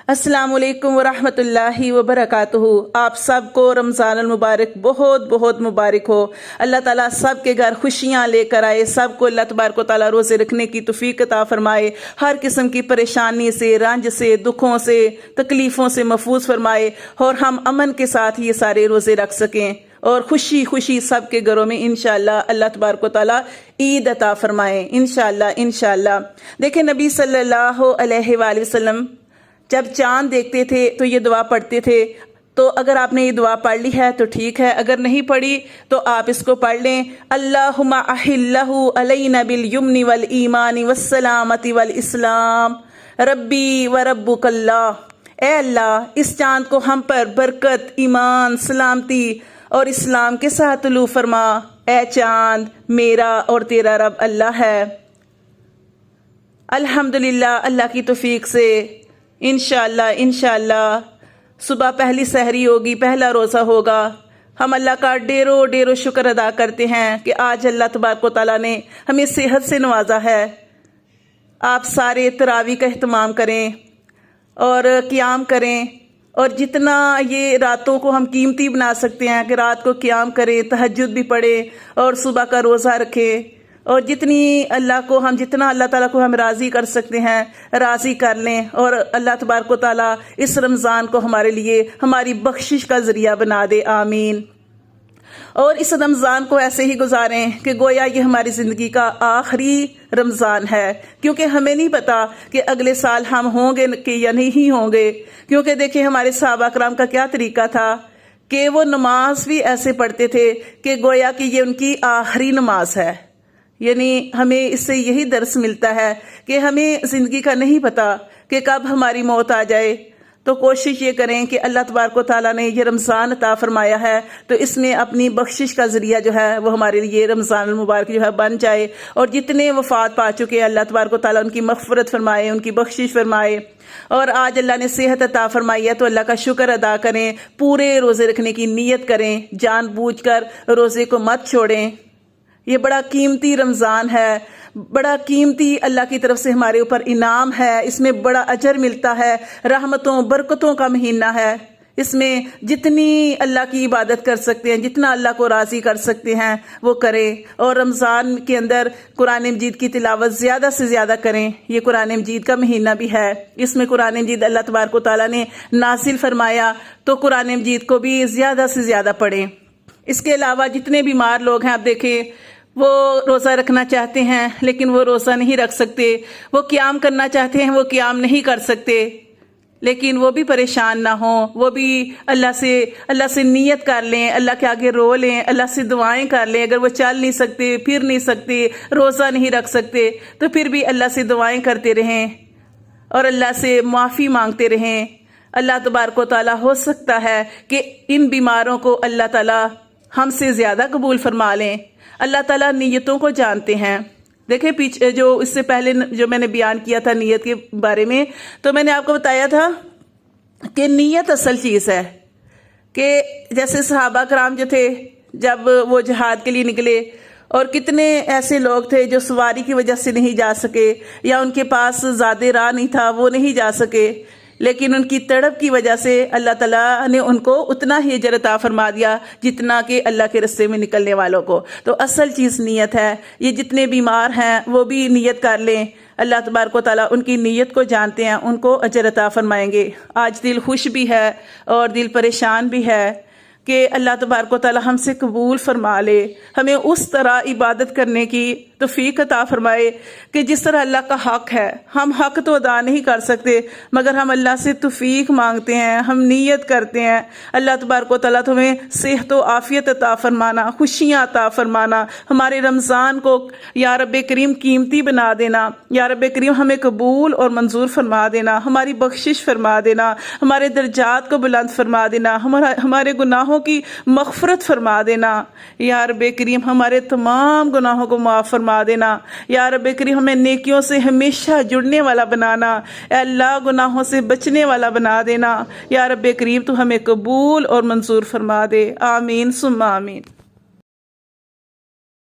अस्सलाम वालेकुम वरहमत ल्लाहि वबरकातुहू। आप सबको रमज़ान मुबारक बहुत बहुत मुबारक हो। अल्लाह ताला सब के घर खुशियाँ लेकर आए, सबको अल्लाह तबारक व तआला रोज़े रखने की तौफीक अता फरमाए, हर किस्म की परेशानी से, रंज से, दुखों से, तकलीफ़ों से महफूज फरमाए और हम अमन के साथ ये सारे रोज़े रख सकें और खुशी खुशी सब के घरों में इंशाअल्लाह अल्लाह तबारक व तआला ईद अता फरमाए इंशाअल्लाह इंशाअल्लाह। देखें, नबी सल्लल्लाहु अलैहि वसल्लम जब चांद देखते थे तो ये दुआ पढ़ते थे। तो अगर आपने ये दुआ पढ़ ली है तो ठीक है, अगर नहीं पढ़ी तो आप इसको पढ़ लें। अल्लाहुम्मा अहिल्लहु अलैना बिल युमनी वल ईमानी वस्सलामती वल इस्लाम रब्बी व रब्बुकल्लाह। ए अल्लाह, इस चांद को हम पर बरकत, ईमान, सलामती और इस्लाम के साथ तुलू फरमा। ए चांद, मेरा और तेरा रब अल्लाह है। अल्हम्दुलिल्लाह, अल्लाह की तौफीक से इंशाअल्लाह इंशाअल्लाह सुबह पहली सहरी होगी, पहला रोज़ा होगा। हम अल्लाह का ढेरों ढेरों शुक्र अदा करते हैं कि आज अल्लाह तबारक व तआला ने हमें सेहत से नवाजा है। आप सारे तरावी का एहतमाम करें और क़ियाम करें, और जितना ये रातों को हम कीमती बना सकते हैं कि रात को क़ियाम करें, तहज्जुद भी पढ़ें और सुबह का रोज़ा रखें, और जितना अल्लाह ताला को हम राज़ी कर सकते हैं राज़ी कर लें, और अल्लाह तबारक व तआला इस रमज़ान को हमारे लिए हमारी बख्शिश का ज़रिया बना दे, आमीन। और इस रमज़ान को ऐसे ही गुजारें कि गोया ये हमारी ज़िंदगी का आखिरी रमज़ान है, क्योंकि हमें नहीं पता कि अगले साल हम होंगे कि या नहीं होंगे। क्योंकि देखिए, हमारे सहाबा कराम का क्या तरीका था कि वो नमाज भी ऐसे पढ़ते थे कि गोया कि ये उनकी आखिरी नमाज है। यानी हमें इससे यही दर्स मिलता है कि हमें ज़िंदगी का नहीं पता कि कब हमारी मौत आ जाए। तो कोशिश ये करें कि अल्लाह तबारक व तआला ने ये रमज़ान अता फरमाया है तो इसमें अपनी बख्शिश का ज़रिया जो है वो हमारे लिए रमज़ान मुबारक जो है बन जाए। और जितने वफ़ात पा चुके हैं अल्लाह तबारक व तआला उनकी मग़फ़िरत फरमाए, उनकी बख्शिश फरमाए। और आज अल्लाह ने सेहत अता फरमाई है तो अल्लाह का शुक्र अदा करें, पूरे रोज़े रखने की नीयत करें, जानबूझकर रोज़े को मत छोड़ें। ये बड़ा कीमती रमज़ान है, बड़ा कीमती अल्लाह की तरफ से हमारे ऊपर इनाम है, इसमें बड़ा अजर मिलता है, रहमतों बरकतों का महीना है। इसमें जितनी अल्लाह की इबादत कर सकते हैं, जितना अल्लाह को राज़ी कर सकते हैं वो करें। और रमज़ान के अंदर कुरान मजीद की तिलावत ज़्यादा से ज़्यादा करें। ये कुरान मजीद का महीना भी है, इसमें कुरान मजीद अल्लाह तबारक व तआला ने नाज़िल फरमाया तो कुरान मजीद को भी ज़्यादा से ज़्यादा पढ़ें। इसके अलावा जितने बीमार लोग हैं, आप देखें, वो रोज़ा रखना चाहते हैं लेकिन वो रोज़ा नहीं रख सकते, वो क़ियाम करना चाहते हैं वो क़ियाम नहीं कर सकते, लेकिन वो भी परेशान ना हो, वो भी अल्लाह से नियत कर लें, अल्लाह के आगे रो लें, अल्लाह से दुआएं कर लें। अगर वो चल नहीं सकते, फिर नहीं सकते, रोज़ा नहीं रख सकते, तो फिर भी अल्लाह से दुआएं करते रहें और अल्लाह से माफ़ी मांगते रहें। अल्लाह तबारक व तआला हो सकता है कि इन बीमारों को अल्लाह ताला हमसे ज़्यादा कबूल फरमा लें। अल्लाह ताला नीयतों को जानते हैं। देखें, पीछे जो इससे पहले जो मैंने बयान किया था नीयत के बारे में, तो मैंने आपको बताया था कि नीयत असल चीज़ है। कि जैसे सहाबा कराम जो थे जब वो जिहाद के लिए निकले, और कितने ऐसे लोग थे जो सवारी की वजह से नहीं जा सके या उनके पास ज़्यादा राह नहीं था, वो नहीं जा सके, लेकिन उनकी तड़प की वजह से अल्लाह ताला ने उनको उतना ही अजर अता फरमा दिया जितना कि अल्लाह के रास्ते में निकलने वालों को। तो असल चीज़ नीयत है। ये जितने बीमार हैं वो भी नीयत कर लें, अल्लाह तबारक व तआला उनकी नीयत को जानते हैं, उनको अजर अता फरमाएंगे। आज दिल खुश भी है और दिल परेशान भी है कि अल्लाह तबारक व तआला हमसे कबूल फरमा ले, हमें उस तरह इबादत करने की तौफीक अता फरमाए कि जिस तरह अल्लाह का हक है। हम हक तो अदा नहीं कर सकते मगर हम अल्लाह से तौफीक मांगते हैं, हम नीयत करते हैं। अल्लाह तबारक व तआला तुम्हें सेहत व आफियत अता फरमाना, खुशियाँ अता फरमाना, हमारे रमज़ान को या रब्बे करीम कीमती बना देना, या रब्बे करीम हमें कबूल और मंजूर फरमा देना, हमारी बख्शिश फरमा देना, हमारे दर्जात को बुलंद फरमा देना, हमारे गुनाहों की मग़फ़िरत फरमा देना। या रब्बे करीम हमारे तमाम गुनाहों को माफ़ फरमा देना। या रब्बे करीम हमें नेकियों से हमेशा जुड़ने वाला बनाना, अल्लाह गुनाहों से बचने वाला बना देना। या रब्बे करीम तू हमें कबूल और मंजूर फरमा दे, आमीन सुम्मा आमीन।